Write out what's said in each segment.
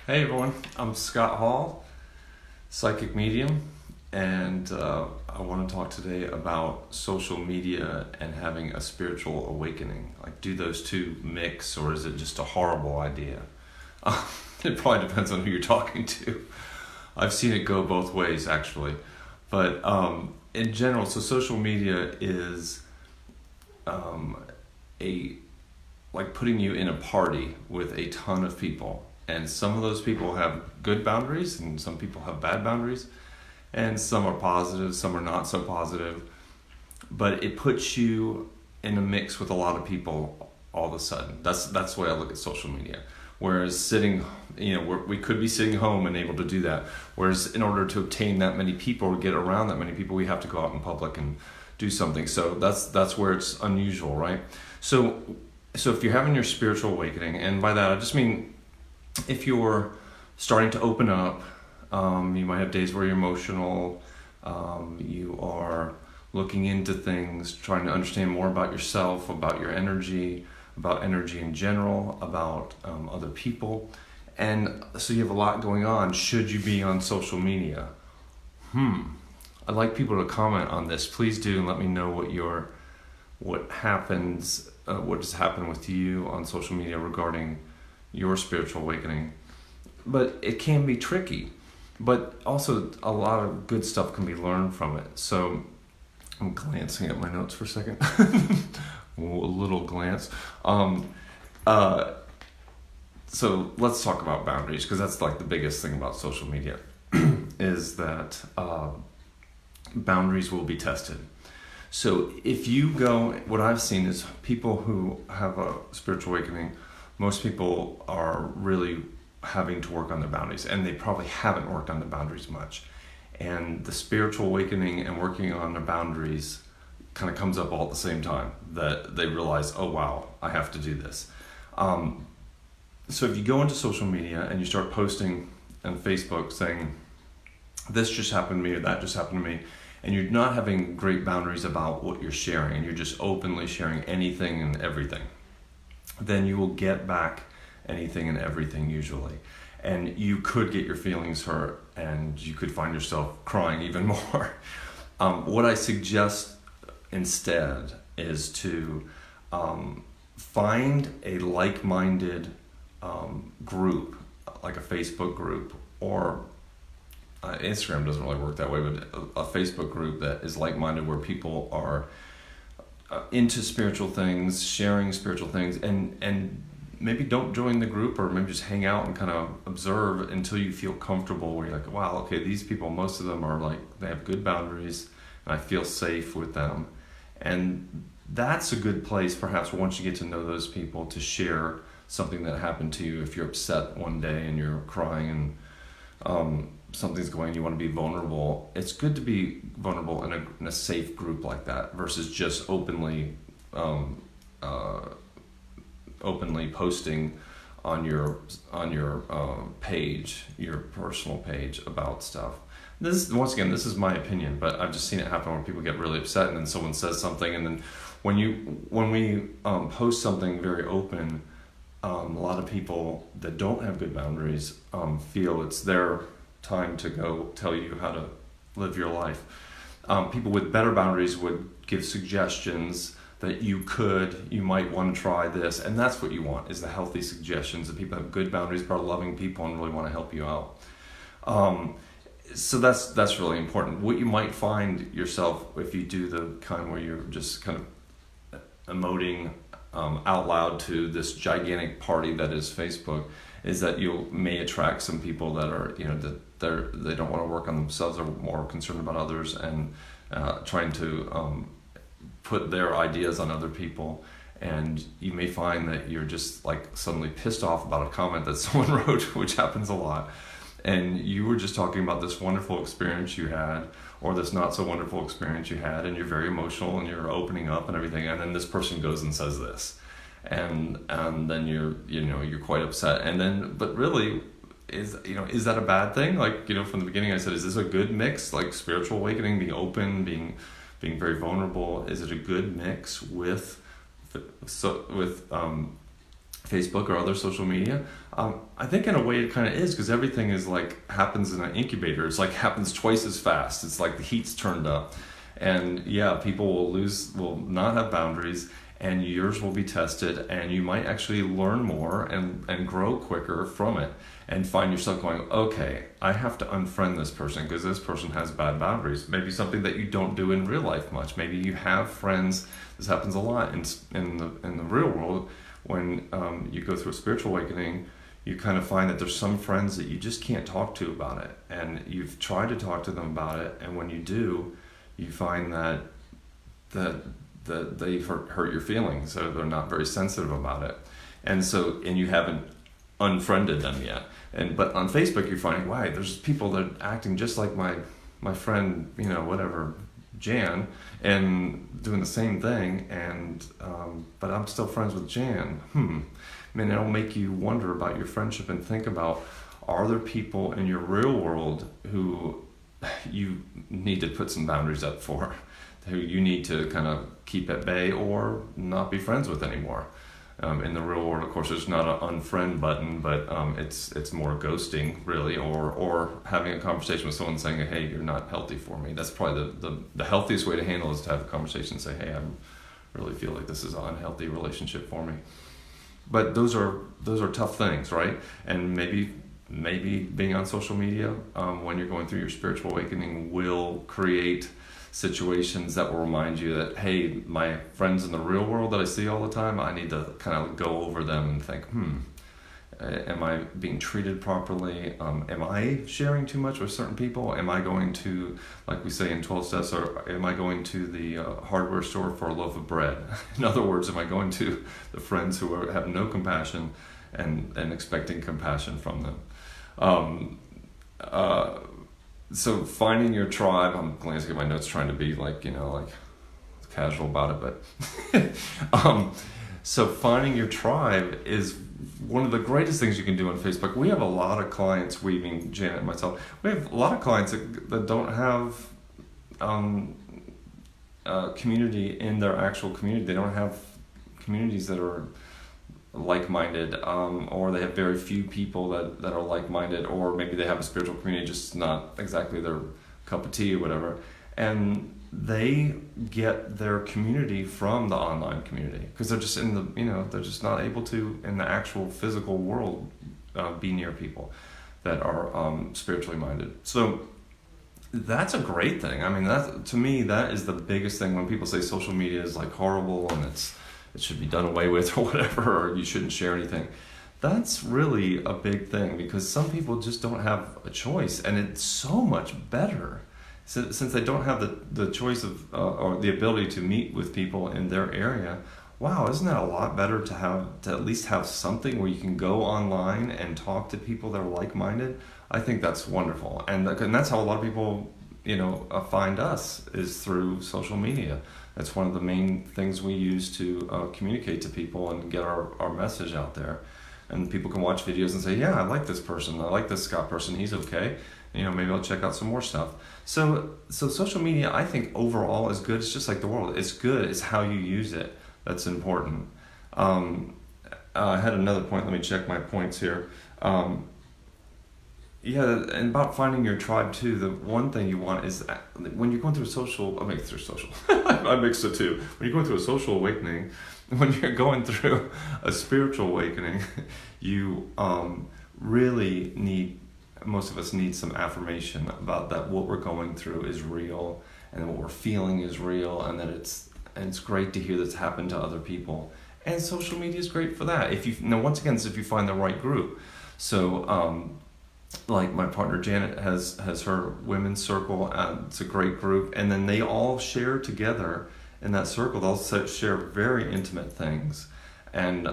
Hey everyone, I'm Scott Hall, psychic medium, and I want to talk today about social media and having a spiritual awakening. Like, do those two mix, or is it just a horrible idea? It probably depends on who you're talking to. I've seen it go both ways, actually. But in general, so social media is a like putting you in a party with a ton of people. And some of those people have good boundaries and some people have bad boundaries. And some are positive, some are not so positive. But it puts you in a mix with a lot of people all of a sudden. That's the way I look at social media. Whereas sitting, we could be sitting home and able to do that. Whereas in order to obtain that many people or get around that many people, we have to go out in public and do something. So that's where it's unusual, right? So if you're having your spiritual awakening, and by that I just mean if you're starting to open up, you might have days where you're emotional, you are looking into things, trying to understand more about yourself, about your energy, about energy in general, about other people. And so you have a lot going on. Should you be on social media? I'd like people to comment on this. Please do, and let me know what has happened with you on social media regarding your spiritual awakening. But it can be tricky, but also a lot of good stuff can be learned from it. So I'm glancing at my notes for a second. A little glance. So let's talk about boundaries, because that's like the biggest thing about social media is that boundaries will be tested. So if you go, what I've seen is people who have a spiritual awakening, most people are really having to work on their boundaries, and they probably haven't worked on their boundaries much. And the spiritual awakening and working on their boundaries kind of comes up all at the same time, that they realize, oh wow, I have to do this. So if you go into social media and you start posting on Facebook saying, this just happened to me or that just happened to me, and you're not having great boundaries about what you're sharing, and you're just openly sharing anything and everything, then you will get back anything and everything usually. And you could get your feelings hurt, and you could find yourself crying even more. What I suggest instead is to find a like-minded group, like a Facebook group, or Instagram doesn't really work that way, but a Facebook group that is like-minded, where people are into spiritual things, sharing spiritual things, and maybe don't join the group, or maybe just hang out and kind of observe until you feel comfortable, where you're like, wow, okay, these people, most of them are like, they have good boundaries and I feel safe with them. And that's a good place, perhaps once you get to know those people, to share something that happened to you. If you're upset one day and you're crying and something's going, you want to be vulnerable, it's good to be vulnerable in a safe group like that, versus just openly posting on your page, your personal page, about stuff. This is my opinion, but I've just seen it happen where people get really upset, and then someone says something, and then when we post something very open, a lot of people that don't have good boundaries feel it's their time to go tell you how to live your life. People with better boundaries would give suggestions that you might want to try this, and that's what you want, is the healthy suggestions, that people have good boundaries but are loving people and really want to help you out. So that's really important. What you might find yourself, if you do the kind where you're just kind of emoting out loud to this gigantic party that is Facebook, is that you may attract some people that are, they don't want to work on themselves, they're more concerned about others, and trying to put their ideas on other people. And you may find that you're just like suddenly pissed off about a comment that someone wrote, which happens a lot, and you were just talking about this wonderful experience you had, or this not so wonderful experience you had, and you're very emotional and you're opening up and everything, and then this person goes and says this, and then you're quite upset. And then, but really, is that a bad thing? Like, from the beginning I said, is this a good mix? Like spiritual awakening, being open, being very vulnerable, is it a good mix with Facebook or other social media. I think in a way it kind of is, because everything is like happens in an incubator. It's like happens twice as fast. It's like the heat's turned up, and yeah, people will not have boundaries, and yours will be tested, and you might actually learn more and grow quicker from it, and find yourself going, okay, I have to unfriend this person because this person has bad boundaries. Maybe something that you don't do in real life much. Maybe you have friends. This happens a lot in the real world. When you go through a spiritual awakening, you kind of find that there's some friends that you just can't talk to about it, and you've tried to talk to them about it, and when you do, you find that they've hurt your feelings, so they're not very sensitive about it, and you haven't unfriended them yet. But on Facebook, you're finding, wow, there's people that are acting just like my friend, whatever, Jan, and doing the same thing, and but I'm still friends with Jan. Man, it'll make you wonder about your friendship and think about, are there people in your real world who you need to put some boundaries up for, who you need to kind of keep at bay or not be friends with anymore? In the real world, of course, there's not an unfriend button, but it's more ghosting, really, or having a conversation with someone saying, hey, you're not healthy for me. That's probably the healthiest way to handle it, is to have a conversation and say, hey, I really feel like this is an unhealthy relationship for me. But those are tough things, right? And maybe being on social media when you're going through your spiritual awakening will create situations that will remind you that, hey, my friends in the real world that I see all the time, I need to kind of go over them and think, am I being treated properly? Am I sharing too much with certain people? Am I going to, like we say in 12 Steps, or am I going to the hardware store for a loaf of bread? In other words, am I going to the friends who have no compassion and expecting compassion from them? So finding your tribe, I'm glancing at my notes trying to be like casual about it, but so finding your tribe is one of the greatest things you can do on Facebook. We have a lot of clients, we mean Janet and myself, we have a lot of clients that don't have community in their actual community. They don't have communities that are like-minded, or they have very few people that are like-minded, or maybe they have a spiritual community just not exactly their cup of tea or whatever, and they get their community from the online community because they're just they're just not able to in the actual physical world be near people that are spiritually minded. So that's a great thing. I mean, to me, that is the biggest thing. When people say social media is like horrible and it should be done away with or whatever, or you shouldn't share anything, that's really a big thing, because some people just don't have a choice, and it's so much better since they don't have the choice of or the ability to meet with people in their area. Wow, isn't that a lot better to at least have something where you can go online and talk to people that are like-minded? I think that's wonderful, and that's how a lot of people find us, is through social media. That's one of the main things we use to communicate to people and get our message out there. And people can watch videos and say, yeah, I like this person, I like this Scott person, he's okay. Maybe I'll check out some more stuff. So social media, I think overall is good. It's just like the world. It's good. It's how you use it that's important. I had another point. Let me check my points here. Yeah, and about finding your tribe too, the one thing you want is when you're going through I mixed the two. When you're going through a social awakening, when you're going through a spiritual awakening, you really most of us need some affirmation about that what we're going through is real, and what we're feeling is real, and that it's great to hear that's happened to other people. And social media is great for that. If you find the right group. So like my partner Janet has her women's circle, it's a great group, and then they all share together in that circle. They'll share very intimate things, and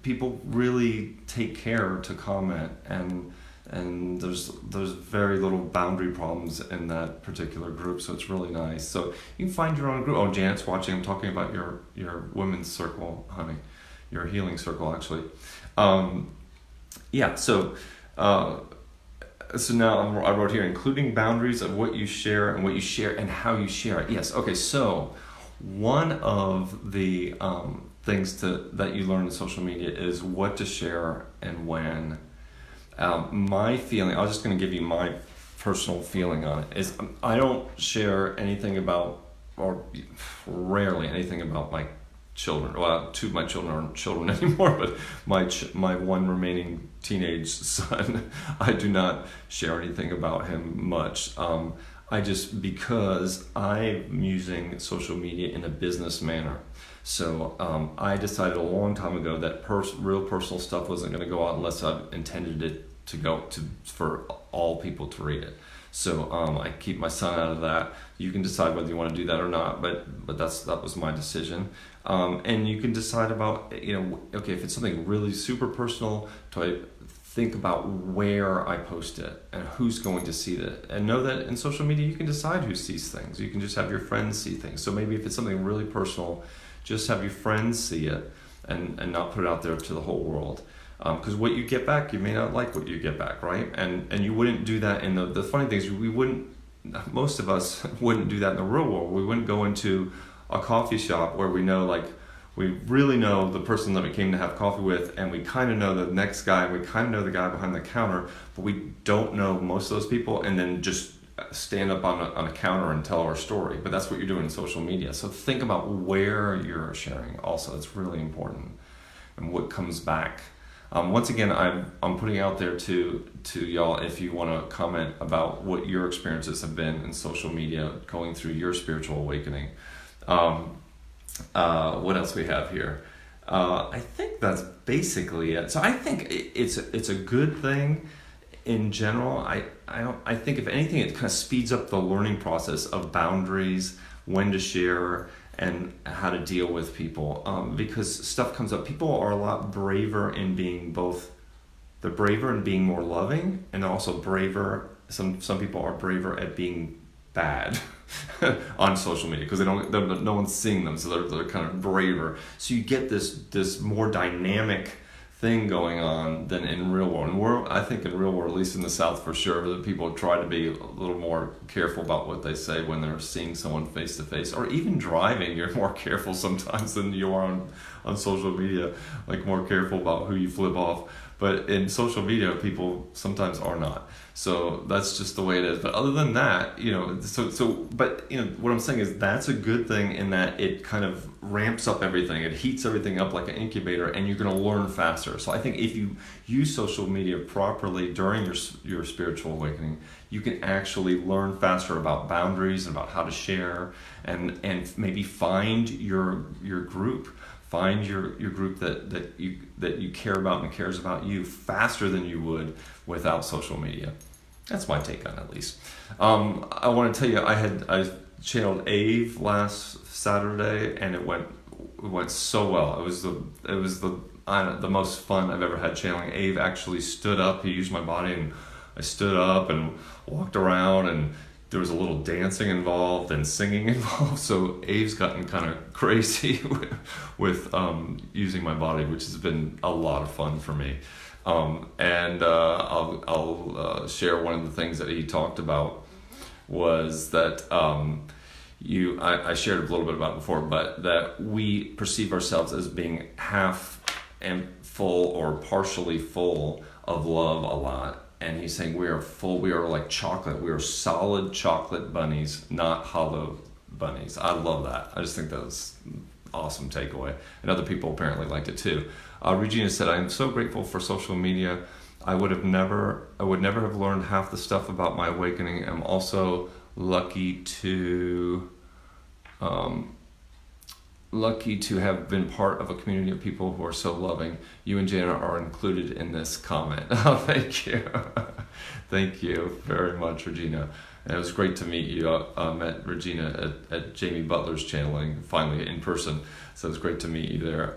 people really take care to comment, and there's very little boundary problems in that particular group, so it's really nice. So you can find your own group. Oh, Janet's watching. I'm talking about your women's circle, honey, your healing circle, actually. So now I wrote here, including boundaries of what you share and how you share it. Yes. Okay. So one of the things that you learn in social media is what to share and when. My feeling, I'm just going to give you my personal feeling on it, is I don't share anything about, or rarely anything about my children. Well, two of my children aren't children anymore, but my one remaining teenage son, I do not share anything about him much. I just, because I'm using social media in a business manner. So I decided a long time ago that real personal stuff wasn't going to go out unless I intended it to go to for all people to read it. So I keep my son out of that. You can decide whether you want to do that or not, but that was my decision. And you can decide about, okay, if it's something really super personal, to think about where I post it and who's going to see it. And know that in social media you can decide who sees things. You can just have your friends see things. So maybe if it's something really personal, just have your friends see it and not put it out there to the whole world. Because what you get back, you may not like what you get back, right? And you wouldn't do that in the funny thing is most of us wouldn't do that in the real world. We wouldn't go into a coffee shop where we really know the person that we came to have coffee with, and we kind of know the next guy, we kind of know the guy behind the counter, but we don't know most of those people, and then just stand up on a counter and tell our story. But that's what you're doing in social media. So think about where you're sharing also. It's really important, and what comes back. Once again, I'm putting out there to y'all, if you want to comment about what your experiences have been in social media going through your spiritual awakening. What else we have here? I think that's basically it. So I think it's a good thing in general. I think if anything, it kind of speeds up the learning process of boundaries, when to share, and how to deal with people, because stuff comes up. People are a lot braver in being they're braver in being more loving, and also braver, some people are braver at being bad on social media, because no one's seeing them, so they're kind of braver. So you get this more dynamic thing going on than in real world. And I think in real world, at least in the South for sure, that people try to be a little more careful about what they say when they're seeing someone face to face, or even driving. You're more careful sometimes than you are on social media, like more careful about who you flip off. But in social media, people sometimes are not. So that's just the way it is. But other than that, but what I'm saying is that's a good thing in that it kind of ramps up everything. It heats everything up like an incubator, and you're going to learn faster. So I think if you use social media properly during your spiritual awakening, you can actually learn faster about boundaries and about how to share, and maybe find your group. Find your group that you care about and cares about you faster than you would without social media. That's my take on it, at least. I want to tell you, I channeled Ave last Saturday, and it went so well. It was the most fun I've ever had channeling. Ave actually stood up. He used my body, and I stood up and walked around, and there was a little dancing involved and singing involved. So Ave's gotten kind of crazy with using my body, which has been a lot of fun for me. And I'll share one of the things that he talked about was that I shared a little bit about it before, but that we perceive ourselves as being half and full or partially full of love a lot. And he's saying we are full, we are like chocolate. We are solid chocolate bunnies, not hollow bunnies. I love that. I just think that was an awesome takeaway. And other people apparently liked it too. Regina said, I am so grateful for social media. I would never have learned half the stuff about my awakening. I'm also lucky to have been part of a community of people who are so loving. You and Jana are included in this comment. Oh, thank you. Thank you very much, Regina. And it was great to meet you. I met Regina at Jamie Butler's channeling, finally in person. So it was great to meet you there.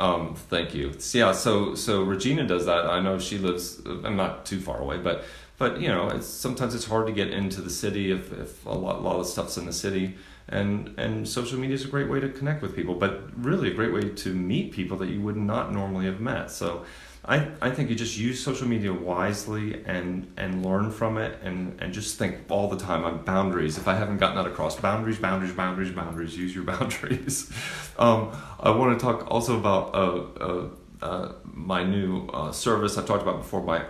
Thank you. So Regina does that. I know she lives, I'm not too far away, but sometimes it's hard to get into the city if a lot of stuff's in the city. And social media is a great way to connect with people, but really a great way to meet people that you would not normally have met. So I think you just use social media wisely and learn from it and just think all the time on boundaries. If I haven't gotten that across, boundaries, use your boundaries. I want to talk also about my new service I talked about before, my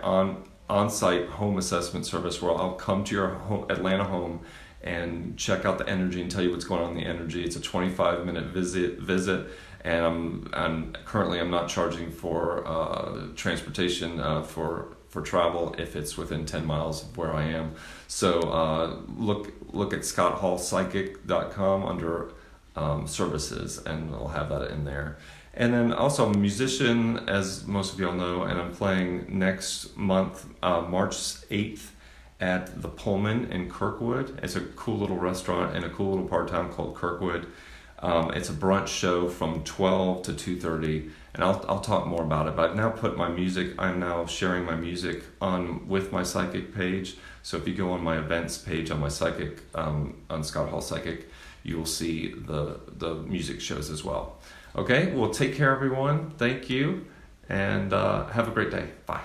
on-site home assessment service, where I'll come to your Atlanta home and check out the energy and tell you what's going on in the energy. It's a 25-minute visit. And I'm currently not charging for transportation for travel if it's within 10 miles of where I am. So look at scotthallpsychic.com under services, and I'll have that in there. And then also I'm a musician, as most of y'all know, and I'm playing next month, March 8th, at the Pullman in Kirkwood. It's a cool little restaurant in a cool little part of town called Kirkwood. It's a brunch show from 12 to 2:30, and I'll talk more about it. But I've now put my music. I'm now sharing my music with my psychic page. So if you go on my events page on my psychic on Scott Hall Psychic, you will see the music shows as well. Okay, well, take care, everyone. Thank you, and have a great day. Bye.